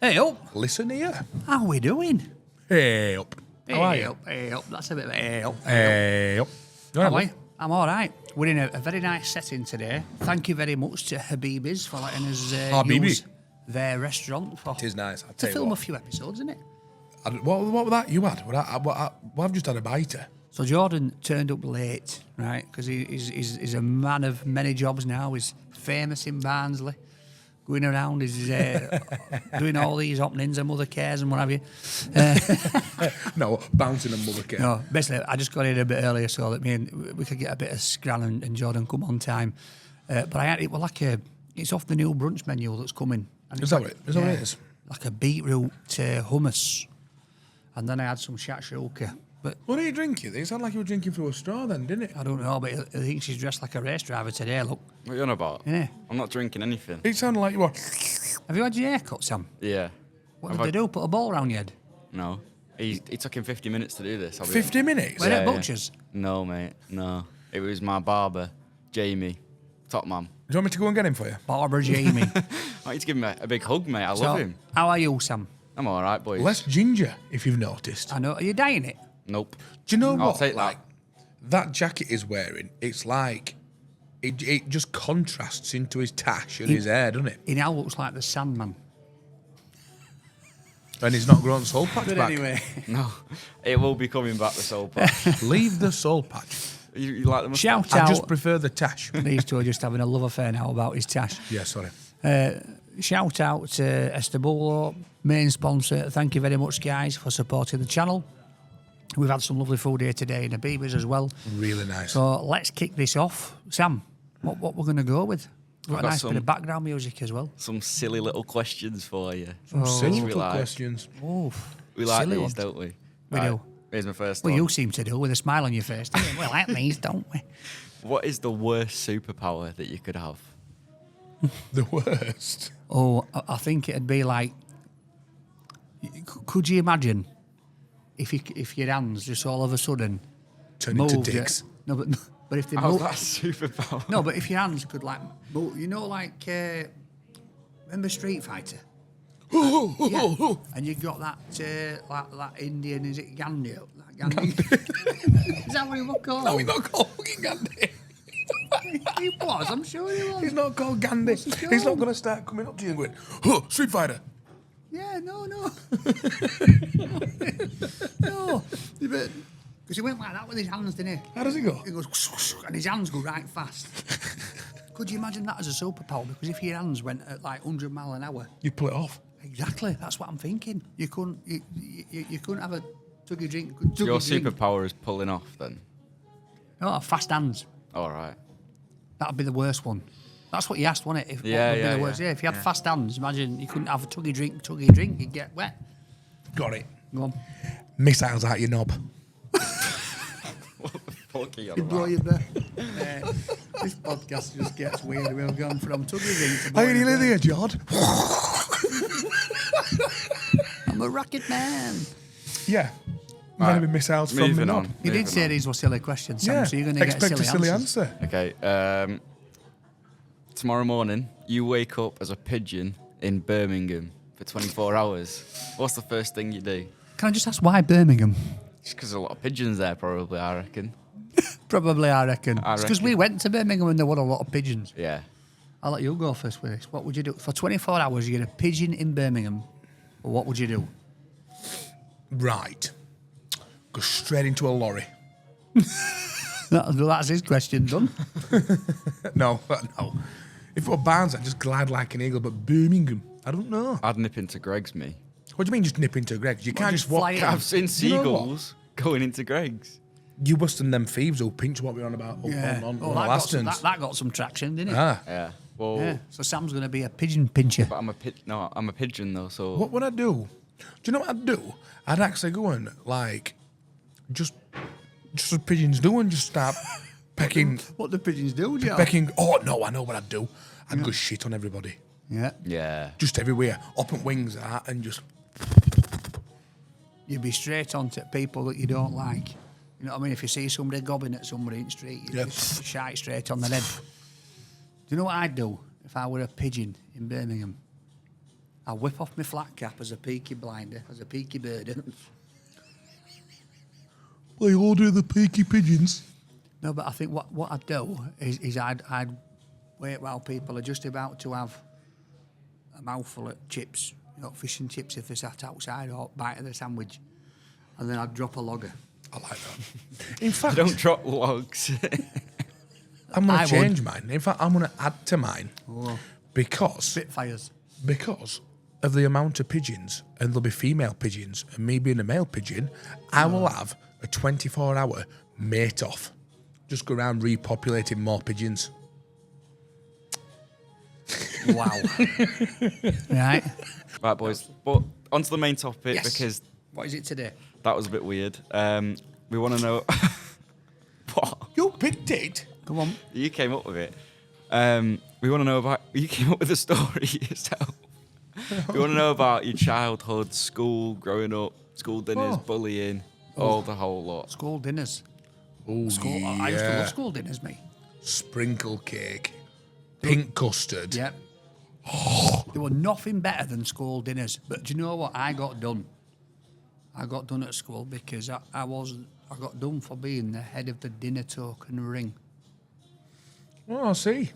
Hey up. Listen here. How are we doing? Hey up. How are you? Hey up. That's a bit of a hey up. Hey up. You all How are right, you? I'm all right. We're in a very nice setting today. Thank you very much to Habibi's for letting us Habibi. use their restaurant for It is nice. I'll to tell you film what. a few episodes, isn't it? What was that you had? I've just had a biter. So Jordan turned up late, right? Because he's a man of many jobs now. He's famous in Barnsley. Going around, he's doing all these openings and mother cares and what have you. No, bouncing and mother care. No, basically, I just got in a bit earlier so that we could get a bit of scran and Jordan come on time. But I had it. Well, it's off the new brunch menu that's coming. And Is that what it is? Like a beetroot hummus, and then I had some shakshuka. But What are you drinking? It sounded like you were drinking through a straw then, didn't it? I don't know. But I think she's dressed like a race driver today. Look, What are you on about? Yeah. I'm not drinking anything. It sounded like you were. have you had your haircut, Sam? Yeah. What did they do? Put a ball around your head? No. He took him 50 minutes to do this. 50 minutes? Were it Butchers? No, mate. No. It was my barber, Jamie. Top man. Do you want me to go and get him for you? Barbara Jamie. I want you to give him a big hug, mate. I So, love him. How are you, Sam? I'm all right, boys. Less ginger, if you've noticed. I know. Are you dying it? Nope. Do you know I'll what? take that. Like, that jacket he's wearing, it's like, it just contrasts into his tash and his hair, doesn't it? He now looks like the Sandman. And he's not grown soul patch But back. anyway, No. It will be coming back, the soul patch. Leave the soul patch. you like the shout moustache? I out. just prefer the tash. These two are just having a love affair now about his tash. Yeah, sorry. Shout out to Estabulo, main sponsor. Thank you very much, guys, for supporting the channel. We've had some lovely food here today in Habibi's as well. Really nice. So let's kick this off. Sam, what we're going to go with? We've got a got nice bit some- of background music as well. Some silly little questions for you. Silly we little like. questions. Oof, We like silly these, ones. don't we? We do. Here's my first Well, one. you seem to do with a smile on your face. Don't you? We like these, don't we? What is the worst superpower that you could have? The worst. Oh, I think it'd be like. Could you imagine if your hands just all of a sudden Turn into moved? dicks. No, but if they How's moved, that superpower? no, but if your hands could like move, like remember Street Fighter? Yeah. And you got that like that Indian, is it Gandhi? That Gandhi. Is that what he was called? No, he's not called fucking Gandhi. He was, I'm sure he was. He's not called Gandhi. What's he He's not called? going to start coming up to you and going, oh, Street Fighter. Yeah, no. No. Because he went like that with his hands, didn't he? How does he go? He goes, and his hands go right fast. Could you imagine that as a superpower? Because if your hands went at like 100 mile an hour, You pull it off. exactly, that's what I'm thinking. You couldn't have a tuggy drink. Your superpower is pulling off, then? Oh, fast hands. All right. That'd be the worst one. That's what you asked, wasn't it? What Yeah, would be yeah, the worst? yeah. Yeah, if you had Yeah. fast hands, imagine you couldn't have a tuggy drink, you'd get wet. Got it. Go on. Missiles out your knob. What the fuck are you on You'd blow about? your breath. This podcast just gets weird. We've gone from tuggy drink to How blowing do you your live breath. here, Jod? I'm a rocket man. Yeah. Right. Maybe missiles from the Moving knob. on. You did Moving say on. these were silly questions, Sam, Yeah. so you're going to get Expect silly a silly answers. answer. Okay. Tomorrow morning, you wake up as a pigeon in Birmingham for 24 hours. What's the first thing you do? Can I just ask why Birmingham? Just because a lot of pigeons there, probably, I reckon. Probably, I reckon. I It's because we reckon. went to Birmingham and there were a lot of pigeons. Yeah. I'll let you go first with this. What would you do? For 24 hours, you get a pigeon in Birmingham. Well, what would you do? Right. Go straight into a lorry. That's his question done. No. If it were Barnes, I'd just glide like an eagle, but Birmingham, I don't know. I'd nip into Greg's, me. What do you mean just nip into Greg's? You can't just just walk. fly in? I've seen You know what? seagulls going into Greg's. You busting them thieves who'll pinch what we're on about on that last got, ends. that got some traction, didn't it? Ah. Yeah. Well, Yeah. So Sam's going to be a pigeon pincher. but I'm a pigeon though, so What would I do? Do you know what I'd do? I'd actually go and like just as pigeons do and just start pecking. What do pigeons do, Joe? Pecking. Oh no, I know what I'd do. I'd go shit on everybody, Yeah. yeah. just everywhere, up at wings and just. You'd be straight on to people that you don't like. You know what I mean? If you see somebody gobbing at somebody in the street, you Yep. just shite straight on the head. Do you know what I'd do if I were a pigeon in Birmingham? I whip off my flat cap as a peaky blinder, as a peaky birder. Well, you order the peaky pigeons. No, but I think what I'd do is I'd wait while people are just about to have a mouthful of chips, fish and chips if they're sat outside, or bite of the sandwich, and then I'd drop a logger. I like that. In fact, Don't drop logs. I'm going I to would. change mine. In fact, I'm going to add to mine because Spitfires. of the amount of pigeons, and there'll be female pigeons, and me being a male pigeon, I will have a 24-hour mate off. Just go around repopulating more pigeons. Wow. Right. Right, boys. But onto the main topic, Yes. because What is it today? that was a bit weird. We want to know... What? You picked it. Come on. You came up with it. We want to know about... You came up with the story yourself. We want to know about your childhood, school, growing up, school dinners, bullying, all the whole lot. School dinners. Oh, School. yeah. I used to love school dinners, mate. Sprinkle cake, pink custard. Yep. There were nothing better than school dinners. But do you know what? I got done. I got done at school because I got done for being the head of the dinner token ring. Oh, I see.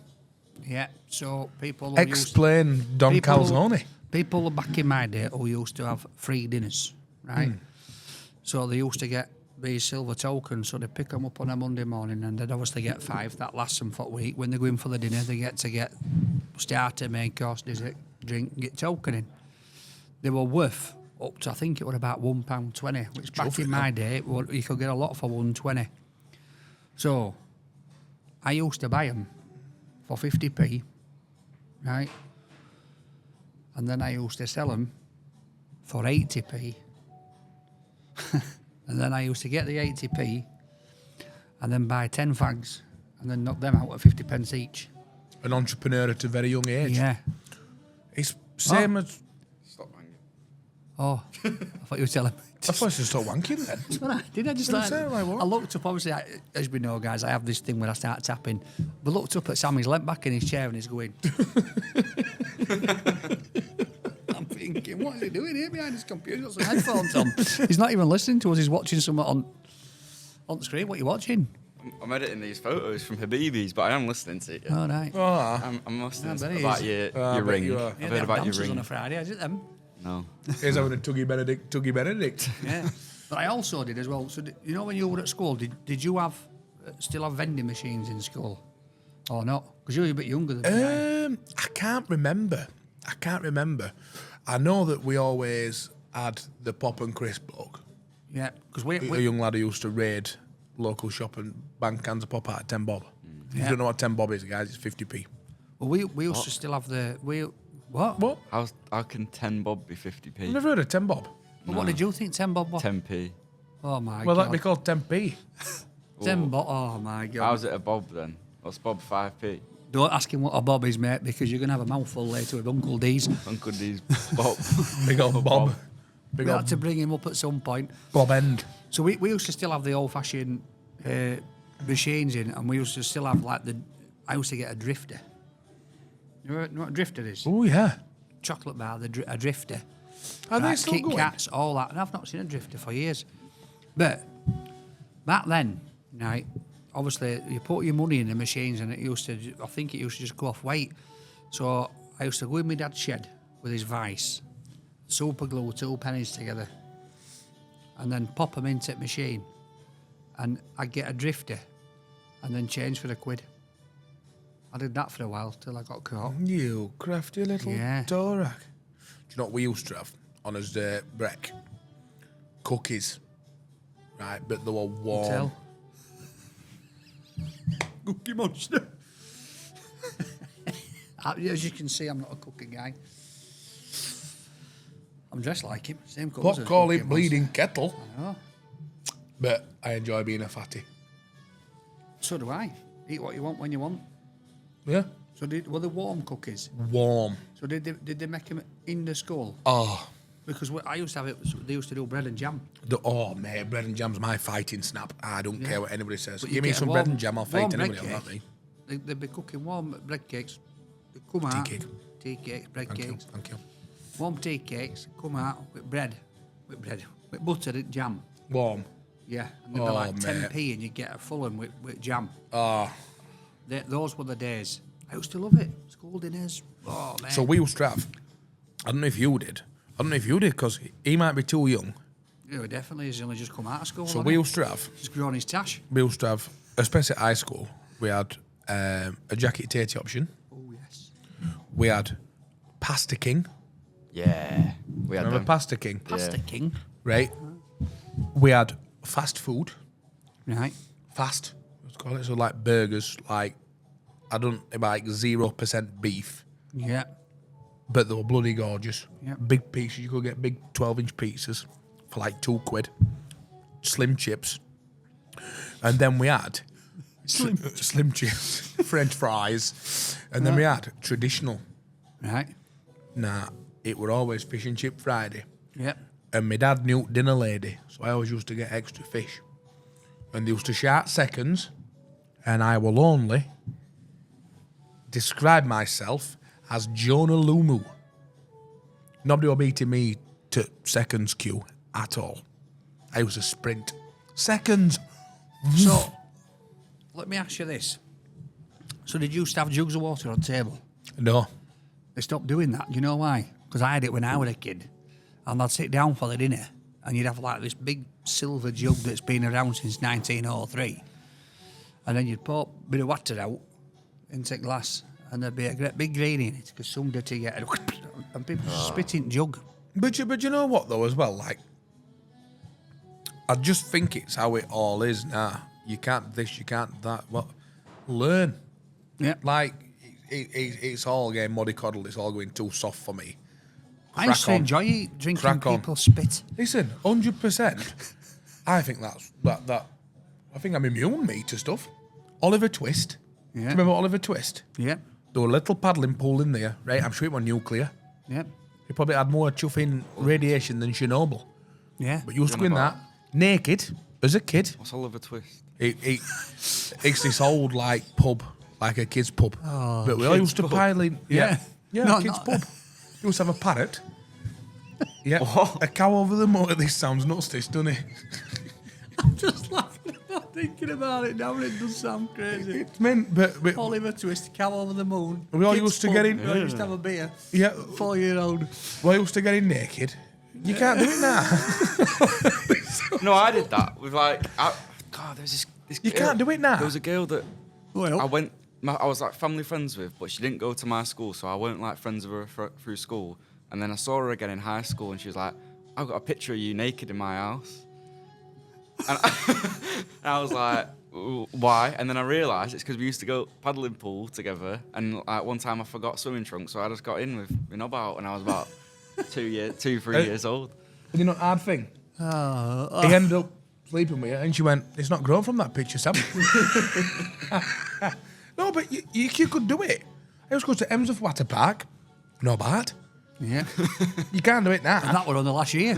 Yeah. So people who Explain Don people who- Calzone. People back in my day who used to have free dinners, right? So they used to get these silver tokens, so they pick them up on a Monday morning, and they'd obviously get 5. That lasts them for a week. When they go in for the dinner, they get to get starter, main course, dessert, drink, get tokening. They were worth up to, I think it was about £1.20, which back in my day, you could get a lot for £1.20. So I used to buy them for 50p, right? And then I used to sell them for 80p. And then I used to get the 80p and then buy 10 fags and then knock them out at 50 pence each. An entrepreneur at a very young age. Yeah. It's same as... Stop hanging. Oh, I thought you were telling me. I thought I should start wanking then. That's what I did. I just What like, did I say? Like what? I looked up, obviously, as we know, guys, I have this thing when I start tapping. But looked up at Sam, he's leant back in his chair and he's going... I'm thinking, what is he doing here behind his computer? He's got some headphones on. He's not even listening to us. He's watching something on the screen. What are you watching? I'm editing these photos from Habibis, but I am listening to you. All right. I'm listening bet he about is. your I bet ring. you are. I've Yeah, they heard have about your dancers ring. on a Friday, is it them? No. He's having a Tuggy Benedict. Yeah. But I also did as well. So, you know when you were at school, did you have still have vending machines in school? Or not? Because you're a bit younger than me. I can't remember. I know that we always had the pop and crisp book. Yeah. Because A young lad who used to raid local shop and bang cans of pop out at 10 bob. If you don't know what 10 bob is, guys, it's 50p. well, we used to still have the... What? What? How can 10 bob be 50p? I've never heard of 10 bob. Well, what did you think 10 bob was? 10p. Oh, my Well, God. that'd be called 10p. 10 bob. Oh, my God. How's it a bob then? What's bob 5p? Don't ask him what a bob is, mate, because you're going to have a mouthful later with Uncle D's. Uncle D's bob. Big old Bob. Big We had old to bring him up at some point. Bob End. So we used to still have the old-fashioned machines in, and we used to still have, like, I used to get a drifter. You know what a drifter is? Oh, yeah. Chocolate bar, a drifter. Are they Right, still Kit going? Kats, all that. And I've not seen a drifter for years. But back then, right, obviously you put your money in the machines and I think it used to just go off weight. So I used to go in my dad's shed with his vice, super glue 2 pennies together, and then pop them into the machine. And I'd get a drifter and then change for £1. I did that for a while till I got caught. You crafty little Yeah. Dorak. Do you know what we used to have on us break? Cookies. Right, but they were warm. Tell. Cookie Monster. As you can see, I'm not a cookie guy. I'm dressed like him. Same colours. What as call Cookie it bleeding kettle? Monster. I know. But I enjoy being a fatty. So do I. Eat what you want when you want. Yeah. So were they warm cookies? Warm. So did they make them in the school? Oh. Because I used to have it. They used to do bread and jam. Mate, bread and jam's my fighting snap. I don't care what anybody says. But you Give me get a some bread and jam, I'll warm fight anybody bread on that, cake. mate. They'd be cooking warm bread cakes. They come out. cake. Tea cakes, bread Thank you, cakes. thank you. Warm tea cakes come out with bread, with butter and jam. Warm. Yeah, and they'd be like 10p, and you get a full one with jam. Oh. Those were the days. I used to love it. School dinners. Oh man. So we used to have. I don't know if you did. Because he might be too young. Yeah, definitely. He's only just come out of school. So we used to have. Just grown his tash. We used to have, especially at high school, we had a jacket tatey option. Oh yes. We had Pasta King. Yeah. We had Remember them. Pasta King? Pasta King. Right. We had fast food. Right. Fast. Let's call it. So like burgers, like 0% beef. Yeah. But they were bloody gorgeous. Yeah. Big pieces. You could get big 12-inch pizzas for like £2. Slim chips. And then we had slim chips, French fries. And then we had traditional. Right. Nah, it were always fish and chip Friday. Yep. And my dad knew dinner lady, so I always used to get extra fish. And they used to shout seconds, and I will only describe myself as Jonah Lumu. Nobody will beat me to seconds queue at all. I used to sprint. Seconds. So, let me ask you this. So did you used to have jugs of water on the table? No. They stopped doing that. Do you know why? Because I had it when I was a kid. And I'd sit down for the dinner, and you'd have like this big silver jug that's been around since 1903. And then you'd pour a bit of water out into a glass, and there'd be a great big grain in it, because some dirty get it, and people spit in jug. But you know what, though, as well? Like, I just think it's how it all is now. You can't this, you can't that. Well, learn. Yeah. Like, it's all getting mollycoddled. It's all going too soft for me. I used to Crack on. enjoy drinking Crack on. people's spit. Listen, 100%. I think that. I think I'm immune, me, to stuff. Oliver Twist. Yeah. Do you remember Oliver Twist? Yeah. There was a little paddling pool in there, right? I'm sure it was nuclear. Yeah. He probably had more chuffing radiation than Chernobyl. Yeah. But you used to go in that naked as a kid. What's Oliver Twist? It's this old like pub, like a kids pub. Oh, but we all used to pile in. Yeah, No, kids not- pub. You used to have a parrot. Yeah, What? a cow over the motor. This sounds nuts, this, doesn't it? I'm just laughing about thinking about it now, and it does sound crazy. It's meant, but Oliver Twist, cow over the moon. We all Kids used to pub, get in- we all used to have a beer. yeah, 4-year-old. we all used to get in naked. You can't do it now. No, I did that with like. God, there's this. You girl- can't do it now. There was a girl that Well, I was like family friends with, but she didn't go to my school, so I weren't like friends with her through school. And then I saw her again in high school, and she was like, "I've got a picture of you naked in my house." And I was like, "Why?" And then I realised it's because we used to go paddling pool together. And like one time I forgot swimming trunks, so I just got in with my knob out, and I was about 3 years old. You know, hard thing. He ended up sleeping with her, and she went, "It's not grown from that picture, Sam." No, but you could do it. I used to go to Emsworth Water Park. No bad. yeah. You can't do it now. And that were on the last year.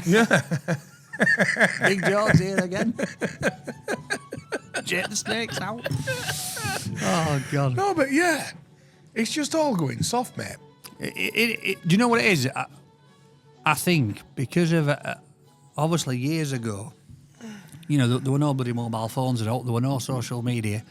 Yeah. Big George here again. Jet the snakes out. Oh, God. No, but yeah. It's just all going soft, mate. Do you know what it is? I think because of, obviously, years ago, you know, there were no bloody mobile phones at all. There were no social media.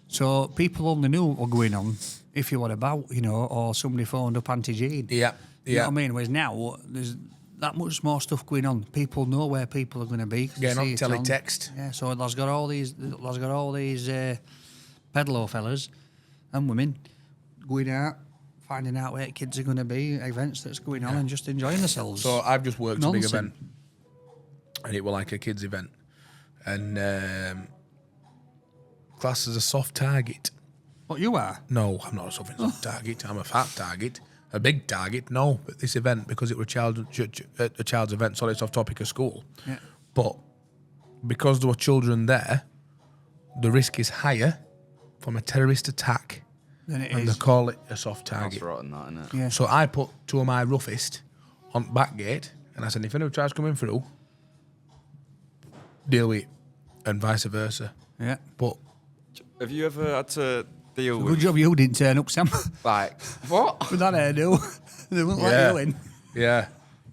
So people only knew what was going on if you were about, you know, or somebody phoned up Auntie Jean. Yeah. You know what I mean? Whereas now, there's that much more stuff going on. People know where people are going to be. 'Cause they Getting on see it teletext. Yeah, so there's got all these peddler fellas and women going out, finding out where kids are going to be, events that's going on, and just enjoying themselves. So I've just worked a big Nonsense. event. And it was like a kids' event. And class as a soft target. What you are? No, I'm not a soft target. I'm a fat target. A big target, no. But this event, because it was a child's event, sorry, it's off topic of school. Yeah. But because there were children there, the risk is higher from a terrorist attack. Then it And is. they call it a soft That's target. rotten, that, isn't it? Yeah. So I put two of my roughest on the back gate, and I said, if anyone tries coming through, deal with it, and vice versa. Yeah. But Have you ever had to deal Good with job you didn't turn up, Sam. like what? With that hairdo. They wouldn't let you in. Yeah.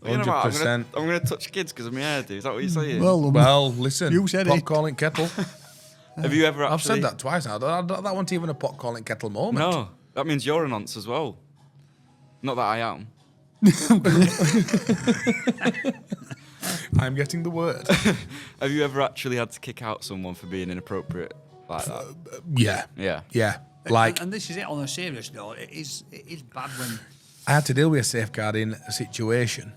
You know what, 100%. I'm going to touch kids because of my hairdo. Is that what you're saying? Well, listen. You said pot it. calling kettle. Have you ever actually... I've said that twice now. That wasn't even a pot calling kettle moment. No, that means you're a nonce as well. Not that I am. I'm getting the word. Have you ever actually had to kick out someone for being inappropriate like that? Yeah. Yeah. Yeah. Like, and this is it on a serious note. It is bad when... I had to deal with a safeguarding situation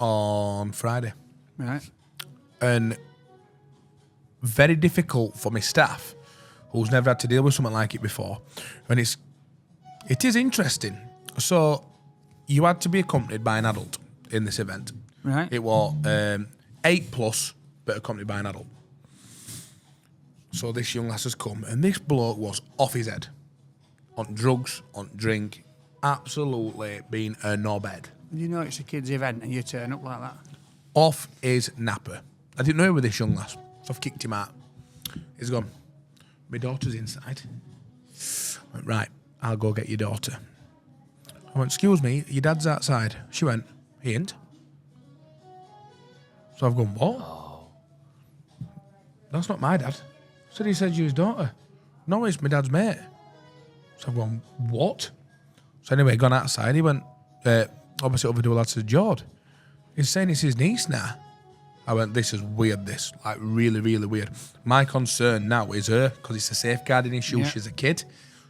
on Friday. Right. And very difficult for my staff who's never had to deal with something like it before. And it is interesting. So you had to be accompanied by an adult in this event. Right. It was 8+, but accompanied by an adult. So this young lass has come, and this bloke was off his head. On drugs, on drink, absolutely being a knobhead. You know it's a kid's event and you turn up like that. Off his napper. I didn't know he was this young lass, so I've kicked him out. He's gone, my daughter's inside. I went, right, I'll go get your daughter. I went, excuse me, your dad's outside. She went, he ain't. So I've gone, what? Oh. That's not my dad. I said, he said you his daughter. No, it's my dad's mate. So I've gone, what? So anyway, gone outside. He went, obviously over to a lad said, Jord, he's saying it's his niece now. I went, this is weird, this. Like, really, really weird. My concern now is her, because it's a safeguarding issue. Yeah. She's a kid.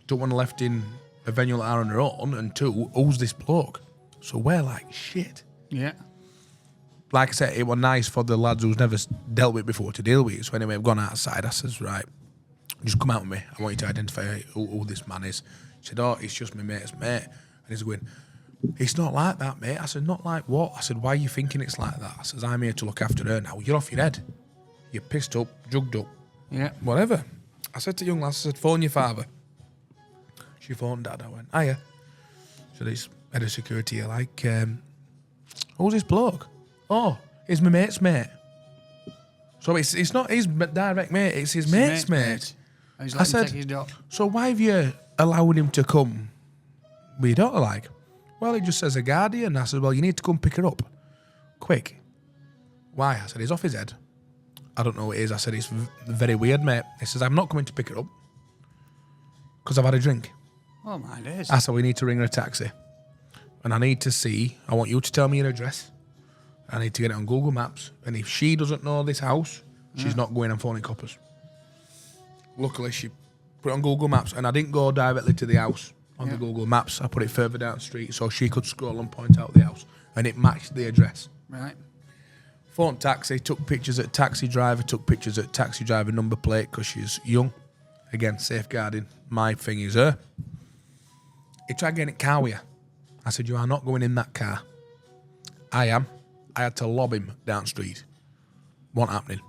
Don't want her left in a venue like her on her own. And two, who's this bloke? So we're like, shit. Yeah. Like I said, it was nice for the lads who's never dealt with it before to deal with it. So anyway, I've gone outside. I says, right, just come out with me. I want you to identify who this man is. He said, oh, it's just my mate's mate. And he's going, it's not like that, mate. I said, not like what? I said, why are you thinking it's like that? I says, I'm here to look after her now. You're off your head. You're pissed up, drugged up. Yeah. Whatever. I said to young lass, I said, phone your father. She phoned dad. I went, hiya. So this head of security here, like, who's this bloke? Oh, it's my mate's mate. So it's not his direct mate, it's his mate's mate. And he's I letting him said, take his daughter. so why have you allowed him to come with your daughter like? Well, he just says a guardian. I said, well, you need to come pick her up. Quick. Why? I said, he's off his head. I don't know what it is. I said, it's very weird, mate. He says, I'm not coming to pick her up because I've had a drink. Oh, my days. I said, we need to ring her a taxi. And I need to see, I want you to tell me your address. I need to get it on Google Maps. And if she doesn't know this house, she's not going and phoning coppers. Luckily, she put it on Google Maps, and I didn't go directly to the house on the Google Maps. I put it further down the street so she could scroll and point out the house. And it matched the address. Right. Phoned taxi, took pictures at taxi driver, number plate because she's young. Again, safeguarding. My thing is her. He tried getting it car with you. I said, you are not going in that car. I am. I had to lob him down the street. Wasn't happening.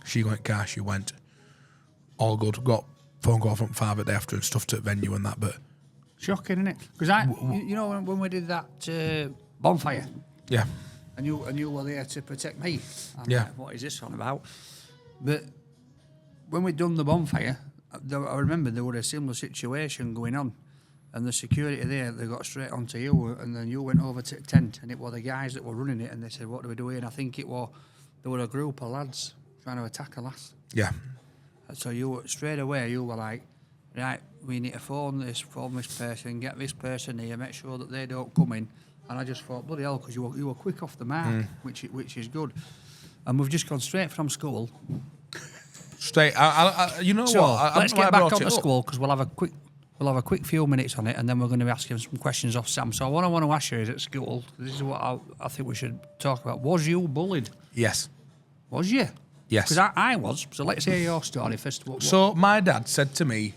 She went car, she went. All good. Got phone call from father day after and stuff to the venue and that, but... Shocking, isn't it? Because you know, when we did that bonfire, Yeah. and you were there to protect me. I'm Yeah. like, what is this on about? But when we done the bonfire, I remember there was a similar situation going on. And the security there, they got straight onto you, and then you went over to the tent, and it were the guys that were running it, and they said, what do we do here? And I think there were a group of lads trying to attack a lass. Yeah. And so straight away, you were like, right, we need to phone this person, get this person here, make sure that they don't come in. And I just thought, bloody hell, because you were quick off the mark, which is good. And we've just gone straight from school. Straight. You know So what? let's get back onto school, because we'll have a quick few minutes on it, and then we're going to be asking some questions off Sam. So what I want to ask you is, at school, this is what I think we should talk about. Was you bullied? Yes. Was you? Yes. Because I was. So let's hear your story first. So my dad said to me,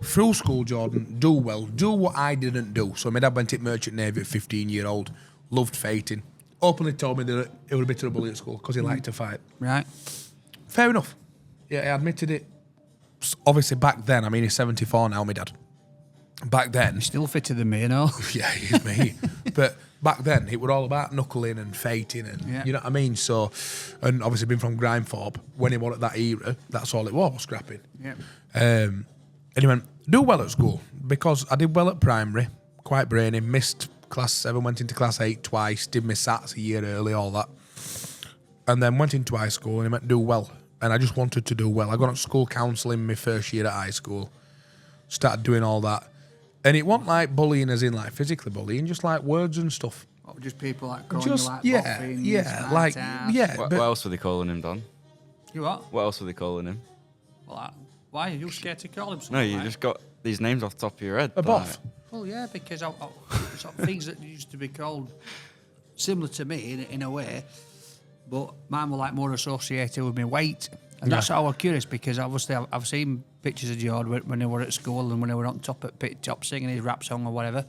through school, Jordan, do well. Do what I didn't do. So my dad went to Merchant Navy at 15-year-old, loved fighting. Openly told me that he was a bit of a bully at school because he liked to fight. Right. Fair enough. Yeah, I admitted it. Obviously, back then, I mean, he's 74 now, my dad. Back then... He's still fitter than me, you know? Yeah, he's me. But back then, it was all about knuckling and fighting and, you know what I mean? So, and obviously being from Grindthorpe, when he was at that era, that's all it was scrapping. Yeah. And he went, do well at school, because I did well at primary, quite brainy, missed class 7, went into class 8 twice, did my SATs a year early, all that. And then went into high school and I meant to do well. And I just wanted to do well. I got on school counselling my first year at high school. Started doing all that. And it wasn't like bullying as in like physically bullying, just like words and stuff. What, just people like calling Just, you like yeah, boffins, yeah, smart like, ass? yeah. What but else were they calling him, Don? You what? What else were they calling him? Well, why are you scared to call him something? No, you like? just got these names off the top of your head. A boff. Well, yeah, because sort of things that used to be called similar to me in a way, but mine were like more associated with my weight. And that's how I was curious, because obviously I've seen pictures of George when they were at school and when they were on top at pit top singing his rap song or whatever,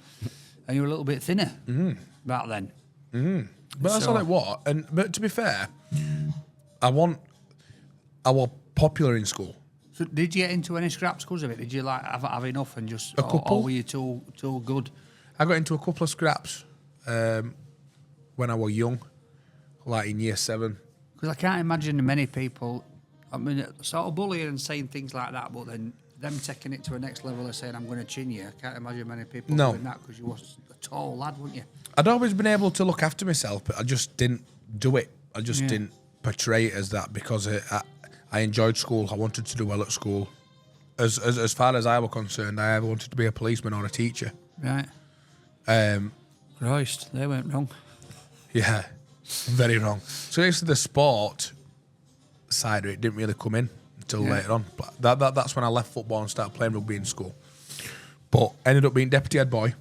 and you were a little bit thinner back then. But that's all it was. But to be fair, I was popular in school. So did you get into any scraps because of it? Did you like have enough and just, A couple. or were you too good? I got into a couple of scraps when I was young, like in year 7. Because I can't imagine many people, I mean, sort of bullying and saying things like that, but then them taking it to a next level of saying, I'm going to chin you. I can't imagine many people doing that, because you was a tall lad, weren't you? I'd always been able to look after myself, but I just didn't do it. I just didn't portray it as that, because I enjoyed school. I wanted to do well at school. As far as I was concerned, I ever wanted to be a policeman or a teacher. Right. Christ, they went wrong. Yeah, very wrong. So basically the sport side of it didn't really come in until later on. But that's when I left football and started playing rugby in school. But ended up being deputy head boy.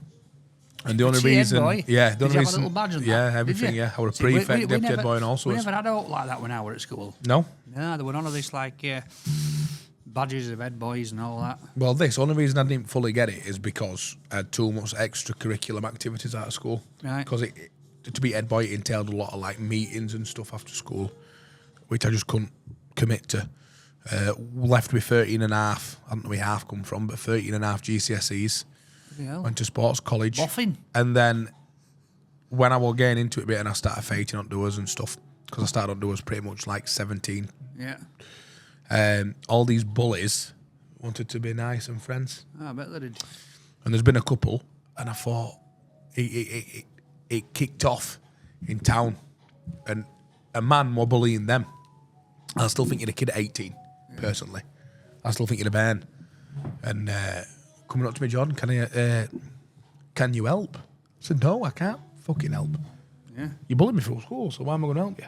And the only reason, boy? yeah, the Did only you have a reason, little badge on that? yeah, Did everything, you? yeah. I was a See, prefect, we deputy head never- boy, and all We sorts. never had out like that when I were at school. No. No, there were none of this like badges of head boys and all that. Well, only reason I didn't fully get it is because I had too much extracurricular activities out of school. Right. Because to be head boy, it entailed a lot of like meetings and stuff after school, which I just couldn't commit to. Left with 13 and a half. I don't know where half come from, but 13 and a half GCSEs. Yeah. Went to sports college. Boffin. And then when I was getting into it a bit and I started fighting on doers and stuff, because I started on doers pretty much like 17. Yeah. All these bullies wanted to be nice and friends. Oh, I bet they did. And there's been a couple, and I thought it kicked off in town, and a man was bullying them. I still think you're a kid at 18, personally. I still think you're a man. And coming up to me, Jordan, can you help? I said, no, I can't fucking help. Yeah. You bullied me through school, so why am I going to help you?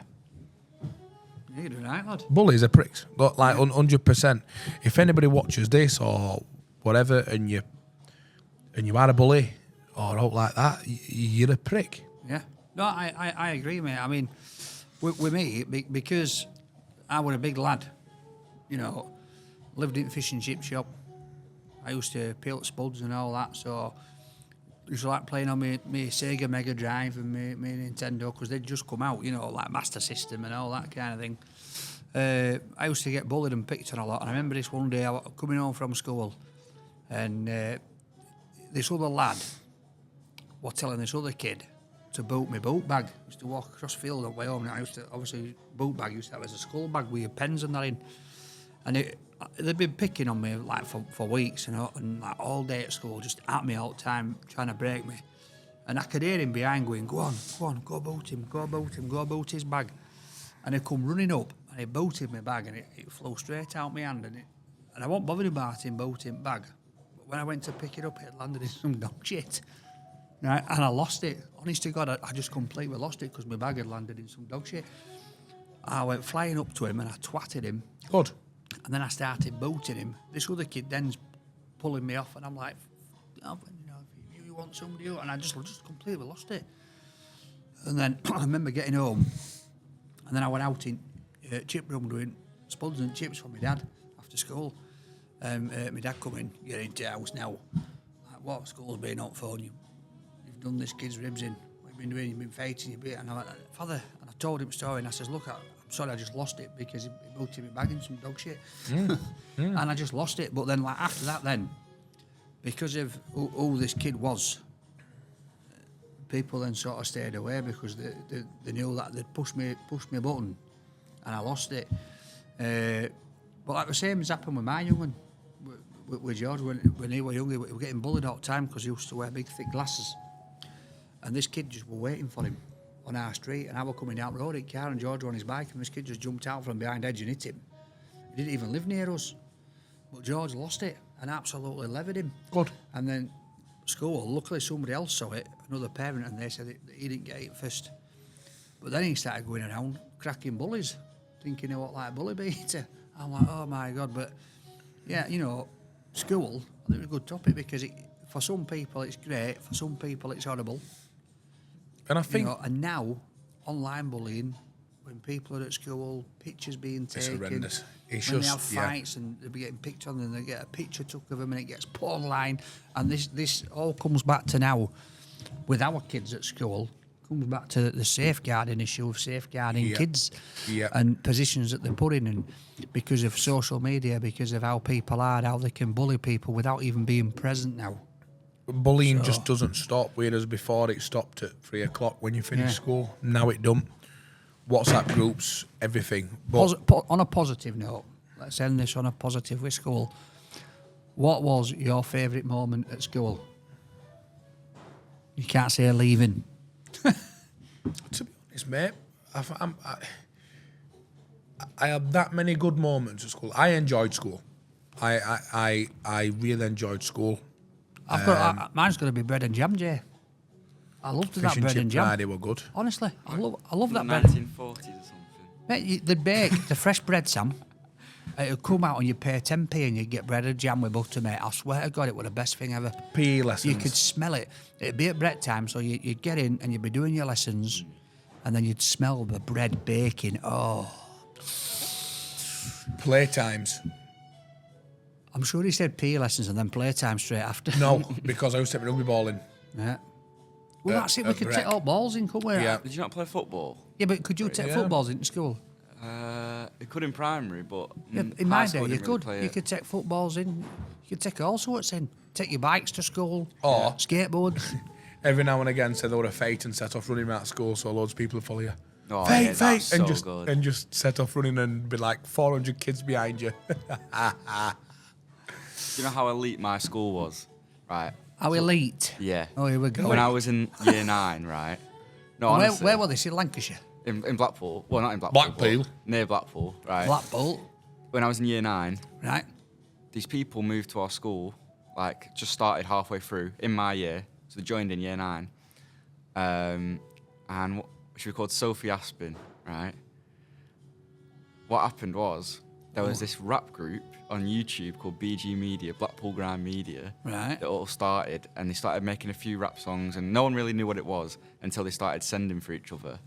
Yeah, you're doing right, lad. Bullies are pricks. Like 100%. If anybody watches this or whatever, and you are a bully or out like that, you're a prick. Yeah. No, I agree, mate. I mean, with me, because I was a big lad, you know, lived in a fish and chip shop. I used to peel spuds and all that, so I used to like playing on my Sega Mega Drive and my Nintendo, because they'd just come out, you know, like Master System and all that kind of thing. I used to get bullied and picked on a lot, and I remember this one day I was coming home from school, and this other lad was telling this other kid to boot my boot bag. I used to walk across the field on my home, and I used to, obviously, boot bag used to have as a school bag with your pens and that in. And they'd been picking on me like for weeks, you know, and like all day at school, just at me all the time, trying to break me. And I could hear him behind going, go on, go boot him, go boot his bag. And he come running up, and he booted my bag, and it flew straight out my hand, and I wasn't bothered about him booting bag. But when I went to pick it up, it landed in some dog shit. Right, and I lost it. Honest to God, I just completely lost it, because my bag had landed in some dog shit. I went flying up to him, and I twatted him. Good. And then I started booting him. This other kid then's pulling me off, and I'm like, oh, you know, if you want somebody else, and I just completely lost it. And then I remember getting home, and then I went out in chip room doing spuds and chips for my dad after school. My dad come in, get into the house now. Like, what, school's been up for you? You've done this kid's ribs in. What have you been doing? You've been fighting a bit. And I went, Father, and I told him a story, and I says, look, I'm sorry, I just lost it because he booted me back in some dog shit. And I just lost it. But then, like, after that then, because of who this kid was, people then sort of stayed away, because they knew that they'd pushed me a button, and I lost it. But like the same as happened with my young'un, with George, when he was young, he was getting bullied all the time because he used to wear big thick glasses. And this kid just were waiting for him on our street, and I were coming down the road in car, and George were on his bike, and this kid just jumped out from behind edge and hit him. He didn't even live near us, but George lost it and absolutely levered him. Good. And then school, luckily somebody else saw it, another parent, and they said that he didn't get it first. But then he started going around cracking bullies, thinking of what like bully beater. I'm like, oh my God. But yeah, you know, school, I think it's a good topic because for some people it's great, for some people it's horrible. And I think... You know, and now, online bullying, when people are at school, pictures being taken. It's horrendous. It's when just, they have fights and they'll be getting picked on and they get a picture took of them and it gets put online. And this all comes back to now, with our kids at school, comes back to the safeguarding issue of safeguarding kids and positions that they're put in. And because of social media, because of how people are, how they can bully people without even being present now. Bullying just doesn't stop, whereas before it stopped at 3 o'clock when you finish school. Now it don't. WhatsApp groups, everything. But On a positive note, let's end this on a positive with school. What was your favourite moment at school? You can't say leaving. to be honest, mate, I have that many good moments at school. I enjoyed school. I really enjoyed school. Mine's going to be bread and jam, Jay. I loved that Fish bread and jam. Friday were good. Honestly, I love that bread. 1940s or something. Mate, they'd bake the fresh bread, Sam. It'd come out and you'd pay 10p and you'd get bread and jam with butter, mate. I swear to God, it was the best thing ever. PE lessons. You could smell it. It'd be at bread time, so you'd get in and you'd be doing your lessons, and then you'd smell the bread baking. Oh. Playtimes. I'm sure he said PE lessons and then playtime straight after. No, because I was taking rugby ball in. Yeah. Well, that's it. We could take all balls in, couldn't we? Yeah. Did you not play football? Yeah, but could you take footballs into school? It could in primary, but In my day, you could. You could take footballs in. You could take all sorts in. Take your bikes to school. Or skateboards. Every now and again, say they were a fate and set off running around school, so loads of people would follow you. Oh, Fate, yeah, fate, that's and so just good. and just set off running and be like 400 kids behind you. Do you know how elite my school was? Right. How elite? Yeah. Oh, here we go. When I was in year 9, right? No, honestly. Where were this? In Lancashire? In Blackpool. Well, not in Blackpool. Blackpool. but Near Blackpool, right? Blackpool. When I was in year 9, Right. these people moved to our school, like, just started halfway through in my year. So they joined in year 9. And she was called Sophie Aspin, right? What happened was, there was this rap group on YouTube called BG Media, Blackpool Grime Media. Right. That all started, and they started making a few rap songs, and no one really knew what it was until they started sending for each other.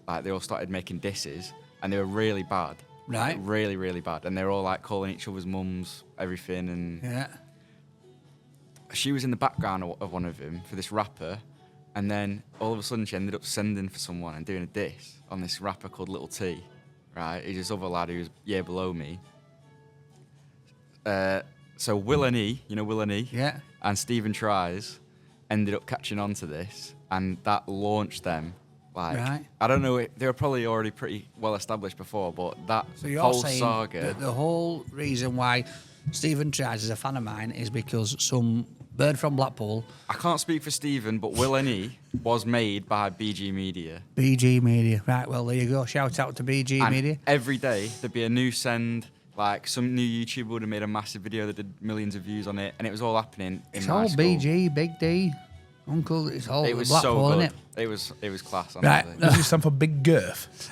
Like, they all started making disses, and they were really bad. Right. Like, really, really bad. And they were all, like, calling each other's mums, everything, and... Yeah. She was in the background of one of them for this rapper, and then all of a sudden she ended up sending for someone and doing a diss on this rapper called Little T, right? He's this other lad who was a year below me. So Will and E, you know Will and E? Yeah. And Stephen Tries ended up catching on to this, and that launched them. Like, Right. I don't know, they were probably already pretty well established before, but that So you're whole saying saga... that the whole reason why Stephen Tries is a fan of mine is because some bird from Blackpool, I can't speak for Stephen, but Will and E was made by BG Media. BG Media. Right, well, there you go. Shout out to BG And Media. every day there'd be a new send, like some new YouTuber would have made a massive video that did millions of views on it, and it was all happening in It's my all school. BG, Big D, Uncle. It's all It was Blackpool, so innit? good. It was class, Right. honestly. Does it stand for big girth?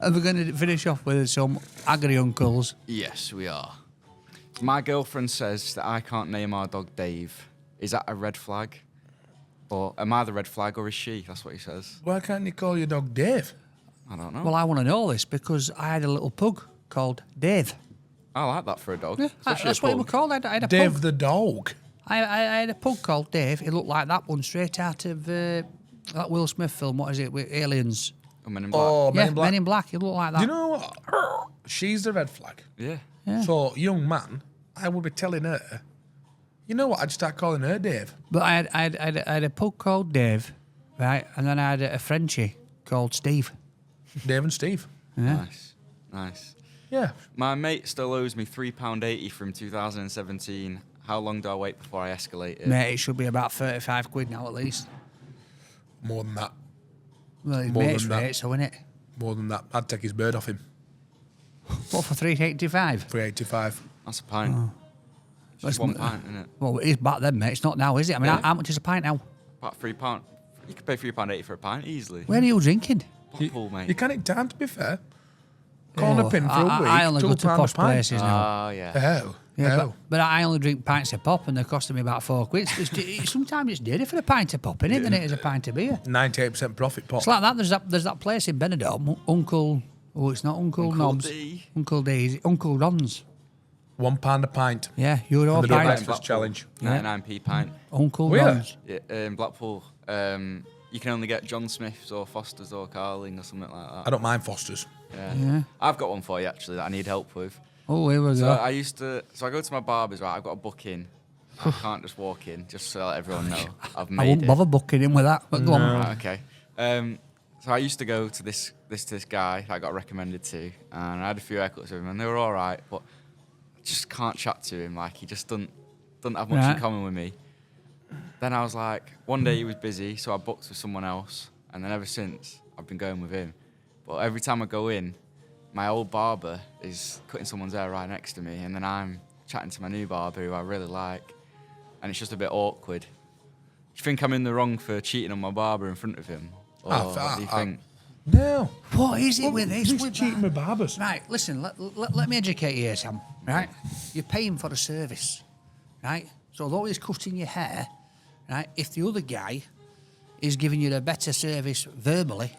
And we're going to finish off with some agri uncles. Yes, we are. My girlfriend says that I can't name our dog Dave. Is that a red flag? Or am I the red flag, or is she? That's what he says. Why can't you call your dog Dave? I don't know. Well, I want to know this because I had a little pug called Dave. I like that for a dog. Yeah, especially that's a what it pug. was called. I had a Dave pug. the dog. I had a pug called Dave. He looked like that one straight out of that Will Smith film. What is it? With aliens. Oh, Men in Black. Oh, Men Yeah, in Black. Men in Black. He looked like that. Do you know what? She's the red flag. Yeah. Yeah. So, young man, I would be telling her, you know what? I'd start calling her Dave. But I had a pug called Dave, right? And then I had a Frenchie called Steve. Dave and Steve. Yeah. Nice. Yeah. My mate still owes me £3.80 from 2017. How long do I wait before I escalate it? Mate, it should be about 35 quid now at least. More than that. Well, his More mate's than that. rate, so innit? More than that. I'd take his bird off him. What, for 385? 385. That's a pint. It's That's just one m- pint, isn't it? Well, it is back then, mate. It's not now, is it? I mean, Yeah. how much is a pint now? About £3. You could pay £3.80 for a pint easily. Where are you drinking? Blackpool, mate. You can it down, to be fair. Corner pin for a week. I only go to £2 a posh pint. places now. Oh, yeah. Oh. Yeah, oh. but I only drink pints of pop and they're costing me about £4. Sometimes it's dearer for a pint of pop, innit, than it is a pint of beer. 98% profit pot. It's like that. There's that place in Benidorm, Uncle. Oh, it's not Uncle Nobs. D. Uncle D's. Uncle Ron's. £1 a pint. Yeah, Euro And they do pint. breakfast challenge. 99p pint. Uncle Where? Ron's. Yeah, in Blackpool, you can only get John Smith's or Foster's or Carling or something like that. I don't mind Foster's. Yeah. I've got one for you actually that I need help with. Oh, here we So go. I go to my barber's, right? I've got a booking. I can't just walk in, just to let everyone know I've I made won't it. bother booking him with that. But go on. Right, okay. So I used to go to this guy that I got recommended to, and I had a few haircuts with him, and they were all right, but I just can't chat to him. Like he just doesn't have much Right. in common with me. Then I was like, one day he was busy, so I booked with someone else, and then ever since I've been going with him. But every time I go in, my old barber is cutting someone's hair right next to me, and then I'm chatting to my new barber who I really like, and it's just a bit awkward. Do you think I'm in the wrong for cheating on my barber in front of him? Or what do you think? No. What is it with this? Who's with cheating with barbers? Right, listen, let me educate you here, Sam. Right? You're paying for a service. Right? So although he's cutting your hair, right, if the other guy is giving you a better service verbally,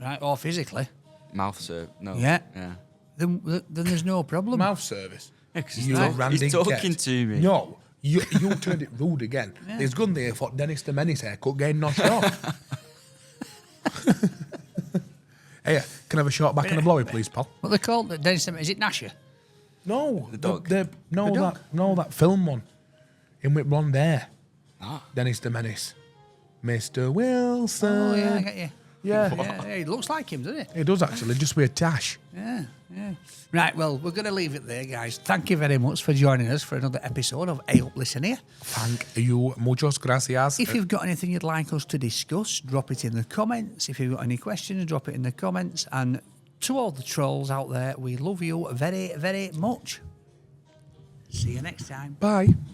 right, or physically, Mouth serve? No. Yeah. Yeah. then there's no problem. Mouth service. Yeah, 'cause You randy he's talking cat. to me. No, you turned it rude again. There's gone there for Dennis the Menace haircut getting knocked off. Hey, can I have a short back and a blowy, please, pal? What they call it? Dennis, is it Nasher? No, The dog. that film one in with blonde hair. Ah. Dennis the Menace, Mr. Wilson. Oh yeah, I get you. Yeah, Yeah, he looks like him, doesn't he? it does actually. Just with a tash. Yeah. Right, well, we're going to leave it there, guys. Thank you very much for joining us for another episode of Hey Up Listen Here. Thank you, muchos gracias. If you've got anything you'd like us to discuss, drop it in the comments. If you've got any questions, drop it in the comments. And to all the trolls out there, we love you very, very much. See you next time. Bye.